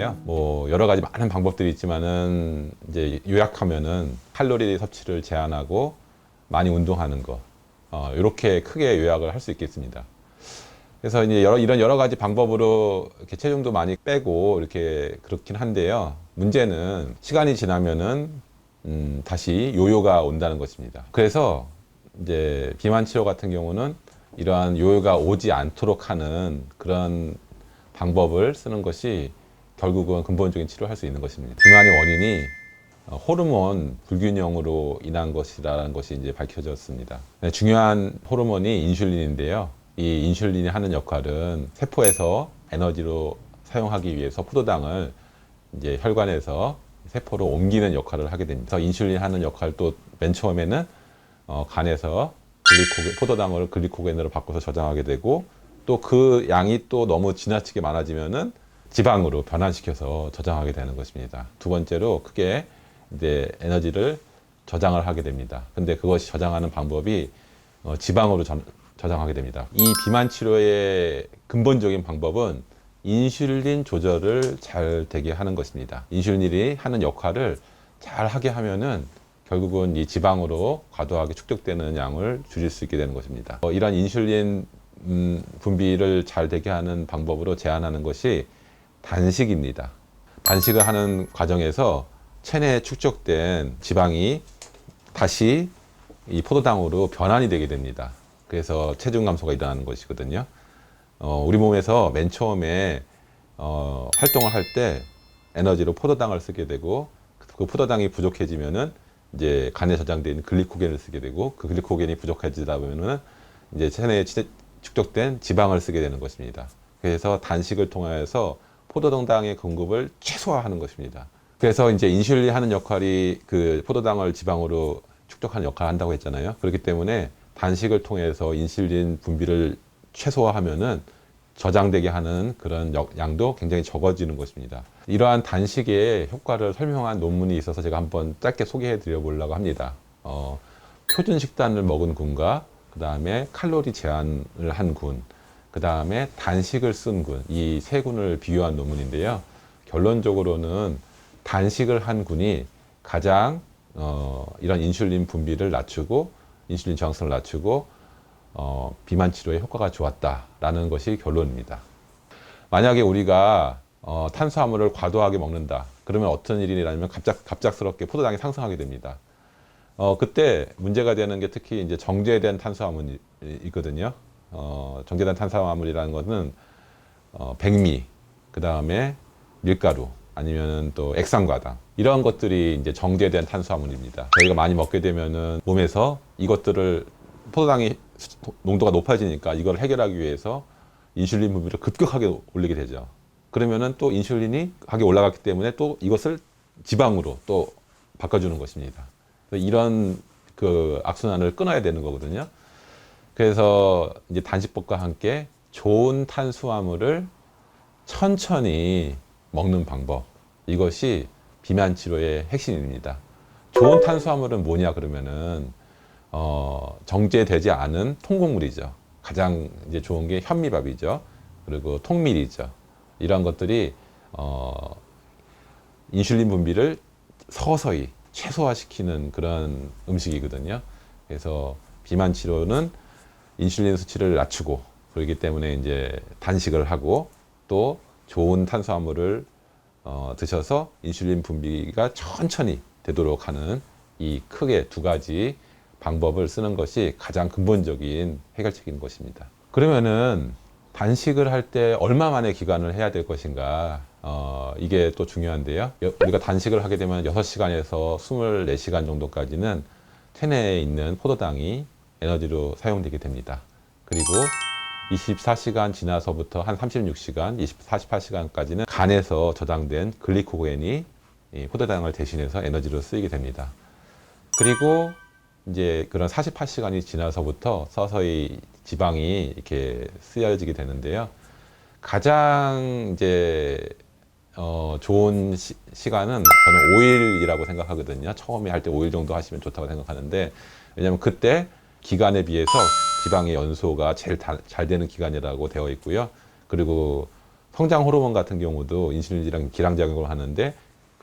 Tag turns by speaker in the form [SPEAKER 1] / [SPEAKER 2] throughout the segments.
[SPEAKER 1] 있는데요. 뭐 여러 가지 많은 방법들이 있지만은 이제 요약하면은 칼로리 섭취를 제한하고 많이 운동하는 거, 이렇게 크게 요약을 할 수 있겠습니다. 그래서 이제 이런 여러 가지 방법으로 이렇게 체중도 많이 빼고 이렇게 그렇긴 한데요. 문제는 시간이 지나면은 다시 요요가 온다는 것입니다. 그래서 이제 비만 치료 같은 경우는 이러한 요요가 오지 않도록 하는 그런 방법을 쓰는 것이 결국은 근본적인 치료할 수 있는 것입니다. 비만의 원인이 호르몬 불균형으로 인한 것이라는 것이 이제 밝혀졌습니다. 중요한 호르몬이 인슐린인데요. 이 인슐린이 하는 역할은 세포에서 에너지로 사용하기 위해서 포도당을 이제 혈관에서 세포로 옮기는 역할을 하게 됩니다. 그래서 인슐린이 하는 역할도 맨 처음에는 간에서 포도당을 글리코겐으로 바꿔서 저장하게 되고, 또 그 양이 또 너무 지나치게 많아지면은 지방으로 변환시켜서 저장하게 되는 것입니다. 두 번째로 크게 이제 에너지를 저장을 하게 됩니다. 근데 그것이 저장하는 방법이 지방으로 저장하게 됩니다. 이 비만 치료의 근본적인 방법은 인슐린 조절을 잘 되게 하는 것입니다. 인슐린이 하는 역할을 잘 하게 하면은 결국은 이 지방으로 과도하게 축적되는 양을 줄일 수 있게 되는 것입니다. 이런 인슐린 분비를 잘 되게 하는 방법으로 제한하는 것이 단식입니다. 단식을 하는 과정에서 체내에 축적된 지방이 다시 이 포도당으로 변환이 되게 됩니다. 그래서 체중 감소가 일어나는 것이거든요. 우리 몸에서 맨 처음에 활동을 할 때 에너지로 포도당을 쓰게 되고, 그 포도당이 부족해지면은 이제 간에 저장되어 있는 글리코겐을 쓰게 되고, 그 글리코겐이 부족해지다 보면은 이제 체내에 축적된 지방을 쓰게 되는 것입니다. 그래서 단식을 통해서 포도당의 공급을 최소화하는 것입니다. 그래서 이제 인슐린이 하는 역할이 그 포도당을 지방으로 축적하는 역할을 한다고 했잖아요. 그렇기 때문에 단식을 통해서 인슐린 분비를 최소화하면은 저장되게 하는 그런 양도 굉장히 적어지는 것입니다. 이러한 단식의 효과를 설명한 논문이 있어서 제가 한번 짧게 소개해 드려 보려고 합니다. 표준 식단을 먹은 군과 그 다음에 칼로리 제한을 한 군, 그 다음에 단식을 쓴 군, 이 세 군을 비교한 논문인데요. 결론적으로는 단식을 한 군이 가장 이런 인슐린 분비를 낮추고 인슐린 저항성을 낮추고 비만 치료에 효과가 좋았다라는 것이 결론입니다. 만약에 우리가 탄수화물을 과도하게 먹는다, 그러면 어떤 일이 일어나냐면 갑작스럽게 포도당이 상승하게 됩니다. 그때 문제가 되는 게 특히 이제 정제된 탄수화물이 있거든요. 정제된 탄수화물이라는 것은 백미, 그 다음에 밀가루, 아니면 또 액상과당, 이런 것들이 이제 정제된 탄수화물입니다. 저희가 많이 먹게 되면은 몸에서 이것들을 포도당이 농도가 높아지니까 이걸 해결하기 위해서 인슐린 분비를 급격하게 올리게 되죠. 그러면은 또 인슐린이 하게 올라갔기 때문에 또 이것을 지방으로 또 바꿔주는 것입니다. 이런 그 악순환을 끊어야 되는 거거든요. 그래서 이제 단식법과 함께 좋은 탄수화물을 천천히 먹는 방법, 이것이 비만 치료의 핵심입니다. 좋은 탄수화물은 뭐냐 그러면은 정제되지 않은 통곡물이죠. 가장 이제 좋은 게 현미밥이죠. 그리고 통밀이죠. 이런 것들이 인슐린 분비를 서서히 최소화시키는 그런 음식이거든요. 그래서 비만 치료는 인슐린 수치를 낮추고, 그렇기 때문에 이제 단식을 하고 또 좋은 탄수화물을 드셔서 인슐린 분비가 천천히 되도록 하는 이 크게 두 가지 방법을 쓰는 것이 가장 근본적인 해결책인 것입니다. 그러면은 단식을 할 때 얼마 만에 기간을 해야 될 것인가, 이게 또 중요한데요. 우리가 단식을 하게 되면 6시간에서 24시간 정도까지는 체내에 있는 포도당이 에너지로 사용되게 됩니다. 그리고 24시간 지나서부터 한 36시간, 48시간까지는 간에서 저장된 글리코겐이 포도당을 대신해서 에너지로 쓰이게 됩니다. 그리고 이제 그런 48시간이 지나서부터 서서히 지방이 이렇게 쓰여지게 되는데요. 가장 이제 좋은 시간은 저는 5일이라고 생각하거든요. 처음에 할 때 5일 정도 하시면 좋다고 생각하는데, 왜냐하면 그때 기간에 비해서 지방의 연소가 제일 잘 되는 기간이라고 되어 있고요. 그리고 성장 호르몬 같은 경우도 인슐린이랑 기량작용을 하는데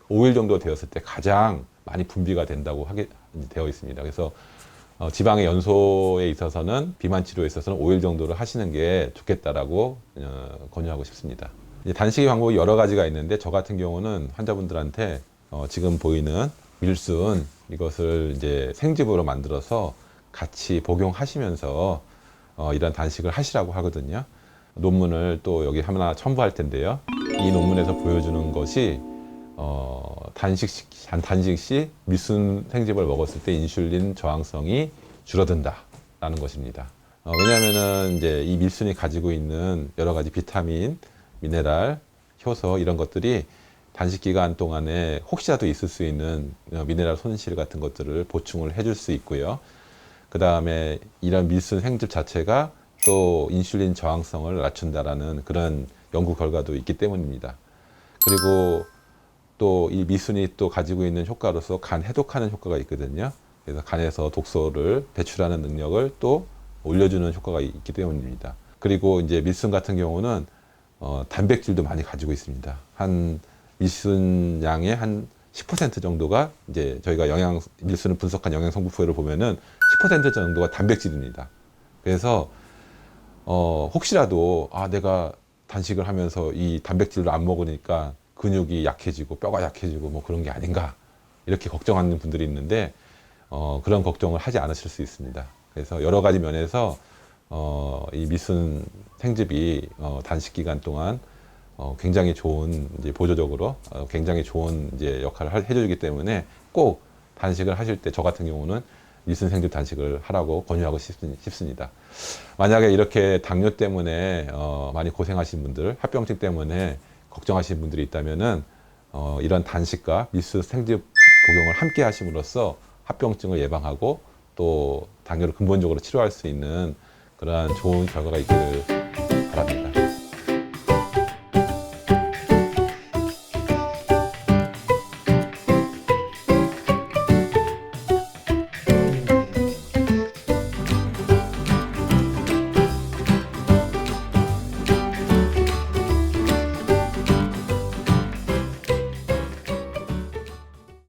[SPEAKER 1] 5일 정도 되었을 때 가장 많이 분비가 된다고 하게 되어 있습니다. 그래서 지방의 연소에 있어서는 비만 치료에 있어서는 5일 정도를 하시는 게 좋겠다라고 권유하고 싶습니다. 이제 단식의 방법이 여러 가지가 있는데 저 같은 경우는 환자분들한테 지금 보이는 밀순 이것을 이제 생즙으로 만들어서 같이 복용하시면서 이런 단식을 하시라고 하거든요. 논문을 또 여기 하나 첨부할 텐데요. 이 논문에서 보여주는 것이 단식 시 밀순 생즙을 먹었을 때 인슐린 저항성이 줄어든다라는 것입니다. 왜냐하면은 이제 이 밀순이 가지고 있는 여러 가지 비타민, 미네랄, 효소 이런 것들이 단식 기간 동안에 혹시라도 있을 수 있는 미네랄 손실 같은 것들을 보충을 해줄 수 있고요. 그 다음에 이런 밀순 생즙 자체가 또 인슐린 저항성을 낮춘다라는 그런 연구 결과도 있기 때문입니다. 그리고 또 이 밀순이 또 가지고 있는 효과로서 간 해독하는 효과가 있거든요. 그래서 간에서 독소를 배출하는 능력을 또 올려주는 효과가 있기 때문입니다. 그리고 이제 밀순 같은 경우는 단백질도 많이 가지고 있습니다. 한 밀순 양의 한 10% 정도가 이제 저희가 밀순을 분석한 영양 성분표를 보면은 10% 정도가 단백질입니다. 그래서 혹시라도 내가 단식을 하면서 이 단백질을 안 먹으니까 근육이 약해지고 뼈가 약해지고 뭐 그런 게 아닌가 이렇게 걱정하는 분들이 있는데 그런 걱정을 하지 않으실 수 있습니다. 그래서 여러 가지 면에서 이 밀순 생즙이 단식 기간 동안 굉장히 좋은 이제 보조적으로 굉장히 좋은 이제 역할을 해주기 때문에 꼭 단식을 하실 때 저 같은 경우는 밀순 생즙 단식을 하라고 권유하고 싶습니다. 만약에 이렇게 당뇨 때문에 많이 고생하신 분들, 합병증 때문에 걱정하시는 분들이 있다면은 이런 단식과 밀순 생즙 복용을 함께 하심으로써 합병증을 예방하고 또 당뇨를 근본적으로 치료할 수 있는 그러한 좋은 결과가 있기를 바랍니다.